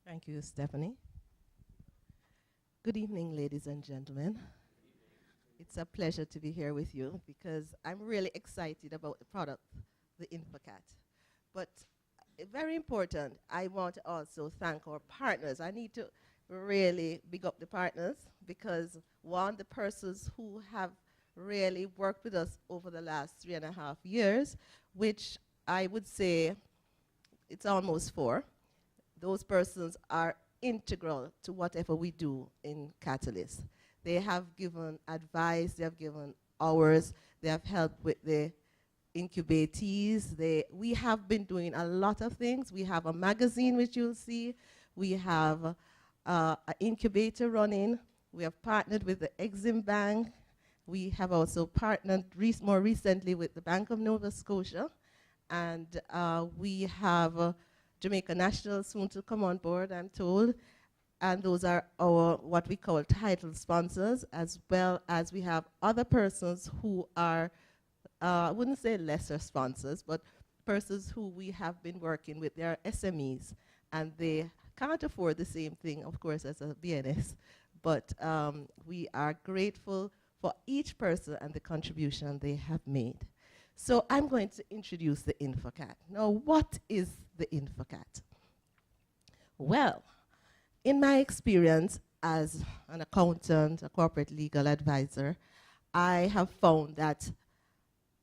Thank you, Stephanie. Good evening, ladies and gentlemen. It's a pleasure to be here with you because I'm really excited about the product, the InfoKat. But very important, I want to also thank our partners. I need to really big up the partners because one, the persons who have really worked with us over the last 3.5 years, which I would say it's almost 4. Those persons are integral to whatever we do in Katalyxt. They have given advice, they have given hours, they have helped with the incubatees. We have been doing a lot of things. We have a magazine which you'll see. We have an incubator running. We have partnered with the Exim Bank. We have also partnered more recently with the Bank of Nova Scotia. And we have Jamaica National soon to come on board, I'm told. And those are our, what we call title sponsors, as well as we have other persons who are, I wouldn't say lesser sponsors, but persons who we have been working with. They are SMEs, and they can't afford the same thing, of course, as a BNS. But we are grateful for each person and the contribution they have made. So I'm going to introduce the InfoKat. Now, what is the InfoKat? Well, in my experience as an accountant, a corporate legal advisor, I have found that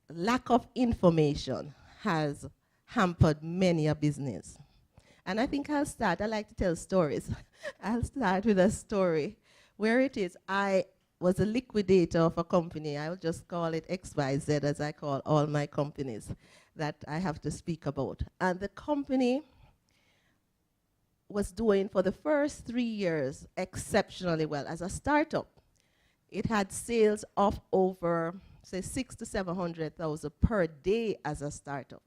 lack of information has hampered many a business. And I think I like to tell stories. I'll start with a story where it is I was a liquidator of a company. I will just call it XYZ, as I call all my companies that I have to speak about. And the company was doing, for the first 3 years, exceptionally well. As a startup, it had sales of over, say, 600,000 to 700,000 per day as a startup.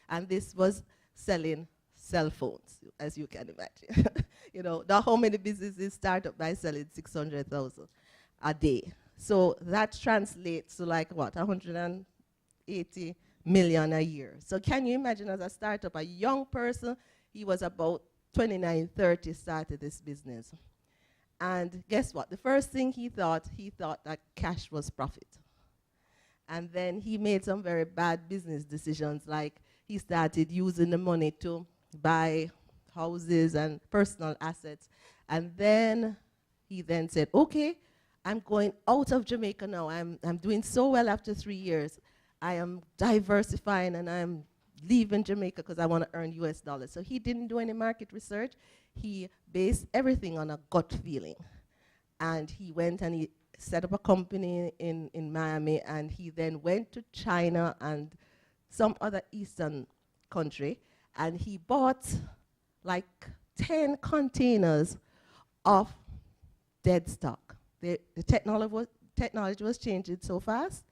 And this was selling cell phones, as you can imagine. You know, not how many businesses start up by selling 600,000 a day. So that translates to like what, 180 million a year. So can you imagine, as a startup, a young person, he was about 29, 30, started this business. And guess what? The first thing he thought that cash was profit. And then he made some very bad business decisions, like he started using the money to buy houses and personal assets. And then he then said, okay, I'm going out of Jamaica now. I'm doing so well after 3 years. I am diversifying and I'm leaving Jamaica because I want to earn US dollars. So he didn't do any market research. He based everything on a gut feeling. And he went and he set up a company in Miami, and he then went to China and some other Eastern country, and he bought like 10 containers of dead stock. The technology was changing so fast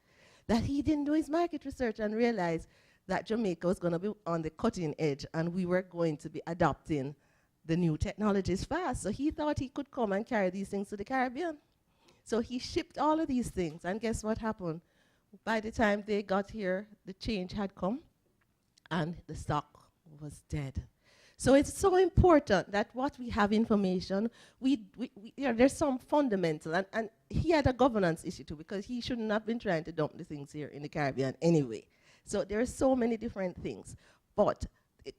that he didn't do his market research and realized that Jamaica was going to be on the cutting edge and we were going to be adopting the new technologies fast. So he thought he could come and carry these things to the Caribbean. So he shipped all of these things, and guess what happened? By the time they got here, the change had come and the stock was dead. So it's so important that what we have information, there's some fundamental, and he had a governance issue too, because he shouldn't have been trying to dump the things here in the Caribbean anyway. So there are so many different things. But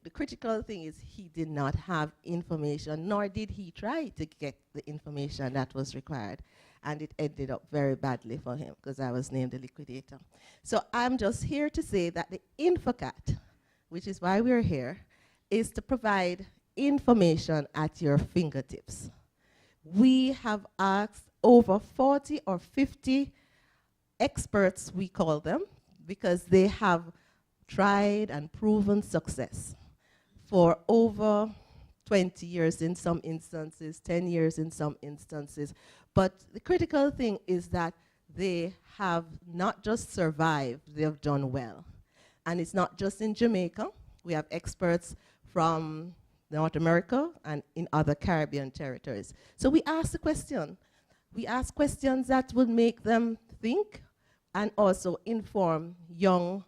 the critical thing is he did not have information, nor did he try to get the information that was required. And it ended up very badly for him, because I was named the liquidator. So I'm just here to say that the InfoKat, which is why we're here, is to provide information at your fingertips. We have asked over 40 or 50 experts, we call them, because they have tried and proven success for over 20 years in some instances, 10 years in some instances. But the critical thing is that they have not just survived, they have done well. And it's not just in Jamaica. We have experts from North America and in other Caribbean territories. So we ask the question. We ask questions that would make them think and also inform young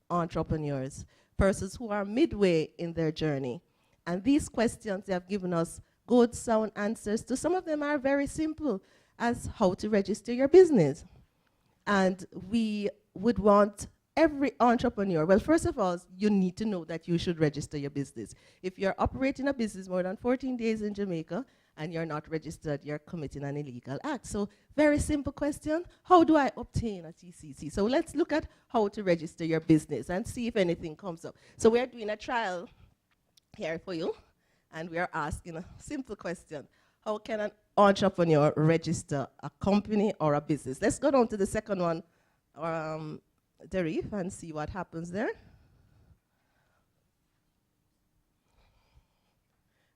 entrepreneurs, persons who are midway in their journey. And these questions, they have given us good, sound answers to. Some of them are very simple, as how to register your business. And we would want every entrepreneur, well, first of all, you need to know that you should register your business. If you're operating a business more than 14 days in Jamaica and you're not registered, you're committing an illegal act. So very simple question, how do I obtain a TCC? So let's look at how to register your business and see if anything comes up. So we're doing a trial here for you, and we are asking a simple question. How can an entrepreneur register a company or a business? Let's go down to the second one, Derif, and see what happens there.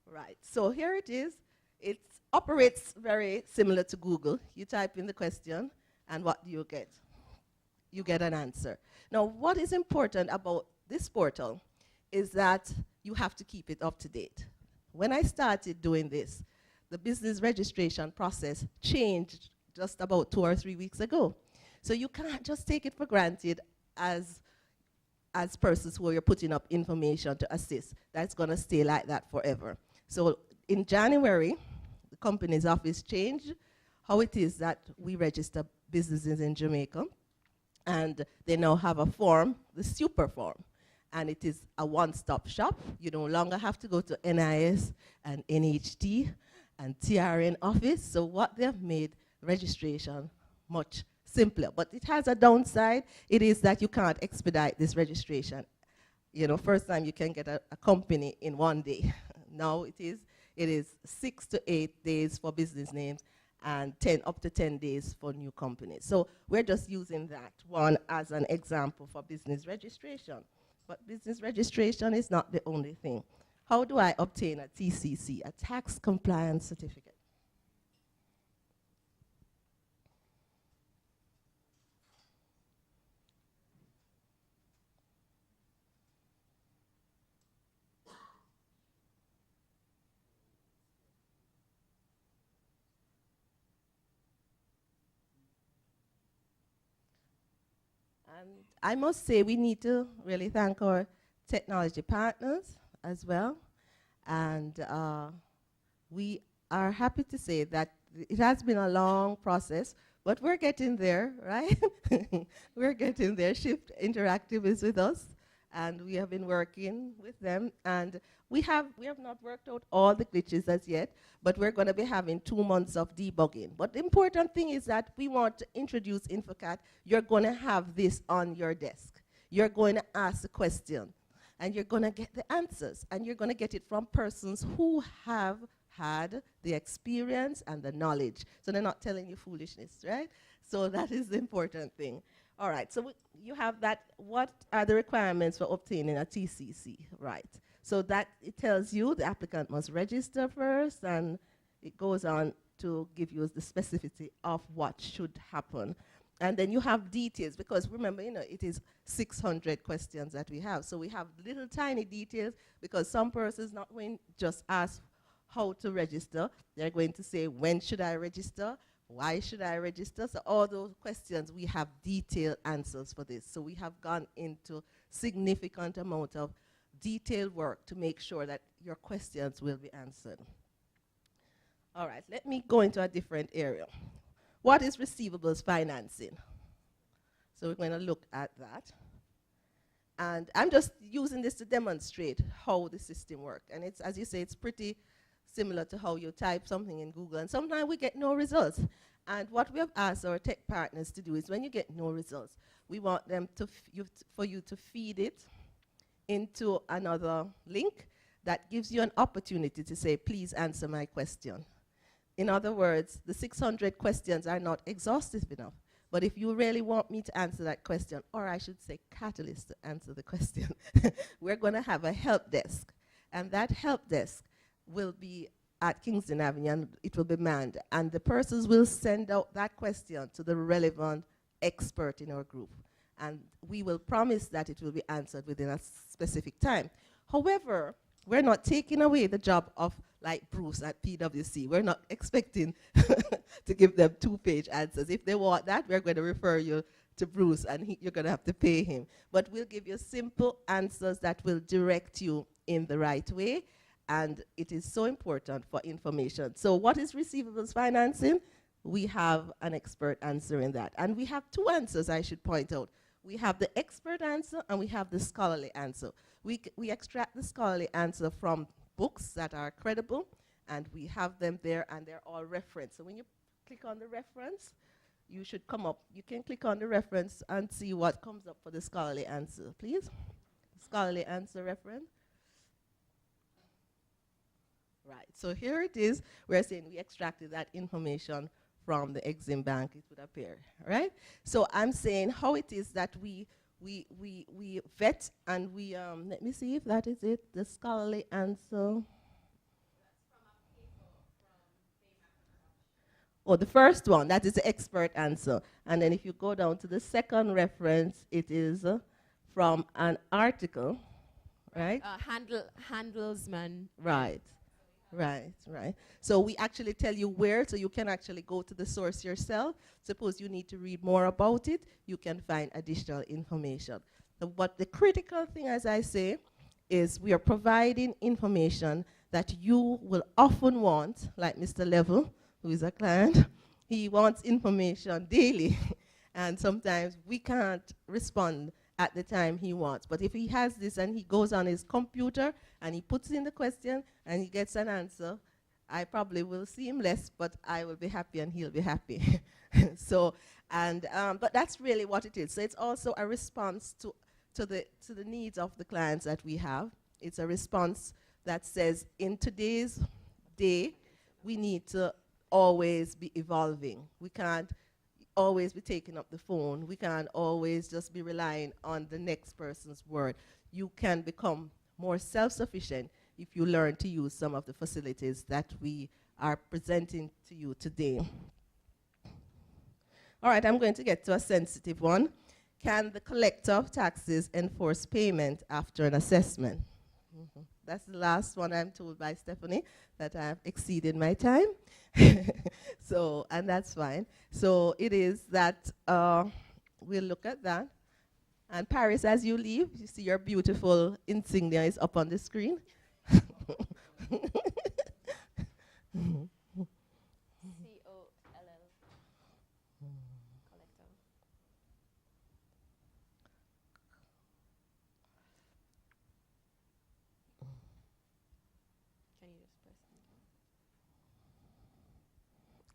Right, so here it is. It operates very similar to Google. You type in the question, and what do you get? You get an answer. Now, what is important about this portal is that you have to keep it up to date. When I started doing this, the business registration process changed just about 2 or 3 weeks ago. So you can't just take it for granted as persons who you're putting up information to assist. That's going to stay like that forever. So in January, the company's office changed how it is that we register businesses in Jamaica. And they now have a form, the super form. And it is a one-stop shop. You no longer have to go to NIS and NHT and TRN office. So what they've made registration much simpler. But it has a downside. It is that you can't expedite this registration. You know, first time you can get a company in 1 day. Now it is 6 to 8 days for business names and up to 10 days for new companies. So we're just using that one as an example for business registration. But business registration is not the only thing. How do I obtain a TCC, a tax compliance certificate? And I must say we need to really thank our technology partners as well. And we are happy to say that it has been a long process, but we're getting there, right? We're getting there. Shift Interactive is with us, and we have been working with them. And we have not worked out all the glitches as yet, but we're going to be having 2 months of debugging. But the important thing is that we want to introduce InfoKat. You're going to have this on your desk. You're going to ask a question, and you're going to get the answers, and you're going to get it from persons who have had the experience and the knowledge. So they're not telling you foolishness, right? So that is the important thing. All right, so you have that. What are the requirements for obtaining a TCC, right? So that it tells you the applicant must register first, and it goes on to give you the specificity of what should happen. And then you have details, because remember, you know, it is 600 questions that we have. So we have little tiny details, because some persons not going to just ask how to register. They're going to say, when should I register? Why should I register? So all those questions, we have detailed answers for this. So we have gone into significant amount of detailed work to make sure that your questions will be answered. All right, let me go into a different area. What is receivables financing? So we're going to look at that. And I'm just using this to demonstrate how the system works. And it's, as you say, it's pretty similar to how you type something in Google. And sometimes we get no results. And what we have asked our tech partners to do is when you get no results, we want them to for you to feed it into another link that gives you an opportunity to say, please answer my question. In other words, the 600 questions are not exhaustive enough. But if you really want me to answer that question, or I should say Katalyxt to answer the question, we're going to have a help desk. And that help desk will be at Kingston Avenue, and it will be manned. And the persons will send out that question to the relevant expert in our group. And we will promise that it will be answered within a specific time. However, we're not taking away the job of, like Bruce at PwC. We're not expecting to give them 2-page answers. If they want that, we're going to refer you to Bruce, and you're going to have to pay him. But we'll give you simple answers that will direct you in the right way. And it is so important for information. So what is receivables financing? We have an expert answering that. And we have two answers, I should point out. We have the expert answer and we have the scholarly answer. We extract the scholarly answer from books that are credible, and we have them there, and they're all referenced. So when you click on the reference, you should come up. You can click on the reference and see what comes up for the scholarly answer, please. Scholarly answer reference. Right, so here it is. We're saying we extracted that information from the Exim Bank, it would appear, right? So I'm saying how it is that we vet and we, let me see if that is it, the scholarly answer. Oh, the first one, that is the expert answer. And then if you go down to the second reference, it is from an article, right? Handelsman. Right. Right, right. So we actually tell you where, so you can actually go to the source yourself. Suppose you need to read more about it, you can find additional information. So, but the critical thing, as I say, is we are providing information that you will often want, like Mr. Level, who is a client. He wants information daily, and sometimes we can't respond at the time he wants. But if he has this and he goes on his computer and he puts in the question and he gets an answer, I probably will see him less, but I will be happy and he'll be happy. So, and but that's really what it is. So it's also a response to the needs of the clients that we have. It's a response that says, in today's day, we need to always be evolving. We can't always be taking up the phone. We can't always just be relying on the next person's word. You can become more self-sufficient if you learn to use some of the facilities that we are presenting to you today. All right, I'm going to get to a sensitive one. Can the collector of taxes enforce payment after an assessment? That's the last one I'm told by Stephanie, that I've exceeded my time. So, and that's fine. So it is that we'll look at that. And Paris, as you leave, you see your beautiful insignia is up on the screen.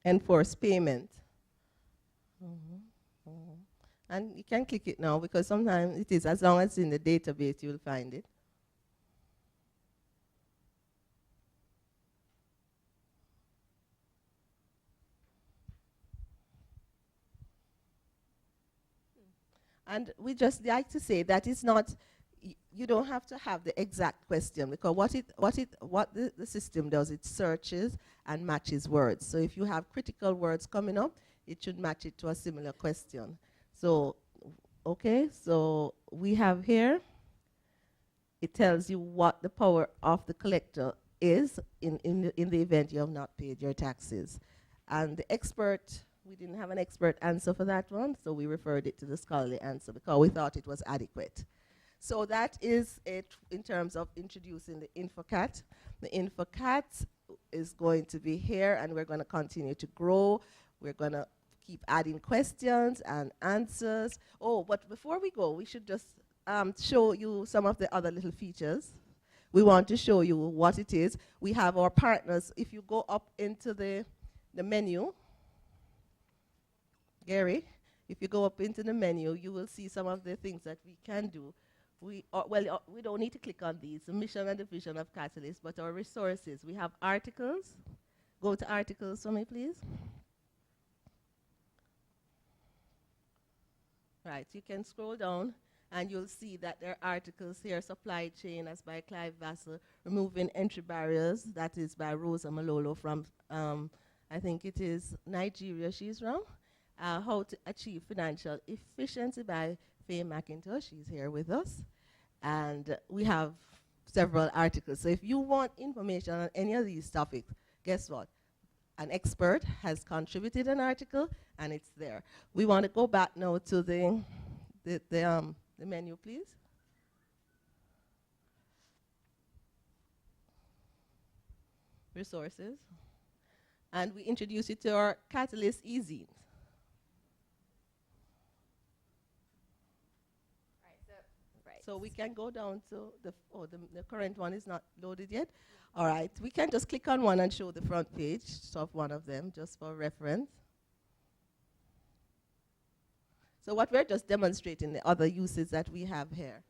Enforce payment. And you can click it now because sometimes it is, as long as it's in the database, you'll find it. And we just like to say that it's not, you don't have to have the exact question, because what the system does, it searches and matches words. So if you have critical words coming up, it should match it to a similar question. So, okay, so we have here, it tells you what the power of the collector is in the event you have not paid your taxes. And the expert, we didn't have an expert answer for that one, so we referred it to the scholarly answer because we thought it was adequate. So that is it in terms of introducing the InfoKat. The InfoKat is going to be here, and we're going to continue to grow. We're going to keep adding questions and answers. Oh, but before we go, we should just show you some of the other little features. We want to show you what it is. We have our partners. If you go up into the menu, Gary, if you go up into the menu, you will see some of the things that we can do. We don't need to click on these, the mission and the vision of Katalyxt, but our resources. We have articles. Go to articles for me, please. Right, you can scroll down and you'll see that there are articles here, Supply Chain, as by Clive Vassell, Removing Entry Barriers, that is by Rosa Malolo from, I think it is Nigeria she's from. How to Achieve Financial Efficiency by Faye McIntosh, she's here with us. And we have several articles. So if you want information on any of these topics, guess what? An expert has contributed an article, and it's there. We want to go back now to the menu, please. resources. And we introduce you to our Katalyxt e-zines. So we can go down to the current one is not loaded yet. All right, we can just click on one and show the front page of one of them just for reference. So what we're just demonstrating the other uses that we have here.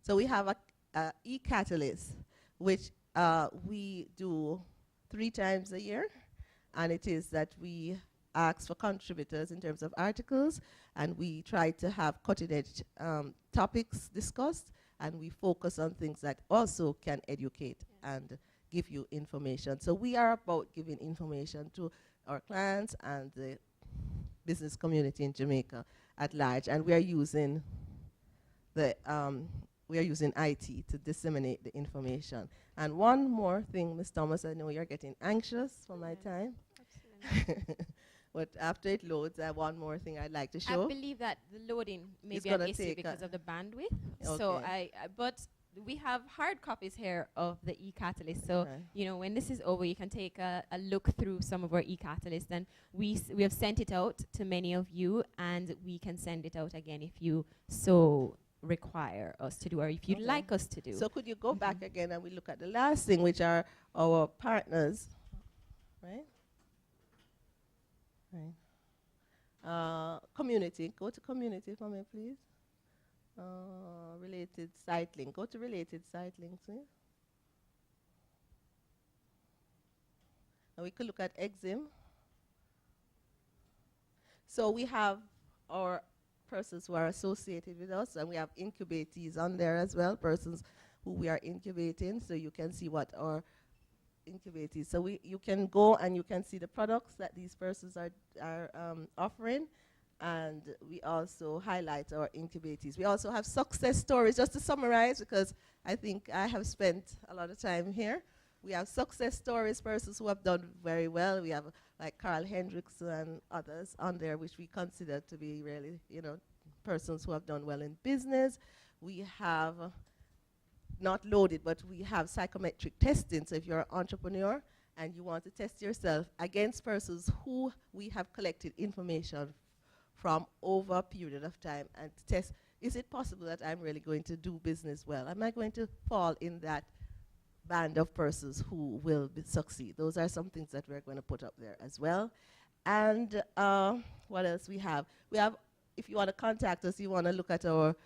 So we have a e-Katalyxt, which we do 3 times a year, and it is that we ask for contributors in terms of articles, and we try to have cutting-edge topics discussed, and we focus on things that also can educate and give you information. So we are about giving information to our clients and the business community in Jamaica at large, and we are using IT to disseminate the information. And one more thing, Ms. Thomas, I know you're getting anxious for my time. But after it loads, one more thing I'd like to show. I believe that the loading may It's be an gonna issue take because of the bandwidth. Okay. So but we have hard copies here of the e-Katalyst. So, you know, when this is over, you can take a look through some of our e-Katalyst, and we have sent it out to many of you, and we can send it out again if you so require us to do, or if you'd like us to do. So could you go back again and we look at the last thing, which are our partners, right? Community, go to community for me, please. Related site link, go to related site links, please. And we could look at Exim. So we have our persons who are associated with us, and we have incubatees on there as well, persons who we are incubating, so you can see what our incubatees. So you can go and you can see the products that these persons are offering, and we also highlight our incubatees. We also have success stories, just to summarize, because I think I have spent a lot of time here. We have success stories, persons who have done very well. We have like Carl Hendricks and others on there, which we consider to be really, you know, persons who have done well in business. We have not loaded, but we have psychometric testing. So if you're an entrepreneur and you want to test yourself against persons who we have collected information from over a period of time, and to test, is it possible that I'm really going to do business well? Am I going to fall in that band of persons who will succeed? Those are some things that we're going to put up there as well. And what else we have? We have, if you want to contact us, you want to look at our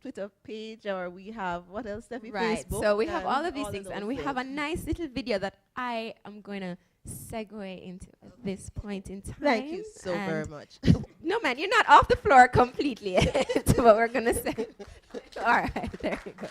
Twitter page, or we have, what else, Steffi? Right, Facebook, so we have all of these things, and we things. have a nice little video that I am going to segue into at this point in time. Thank you so very much. No, man, you're not off the floor completely. That's what we're going to say. All right, there you go.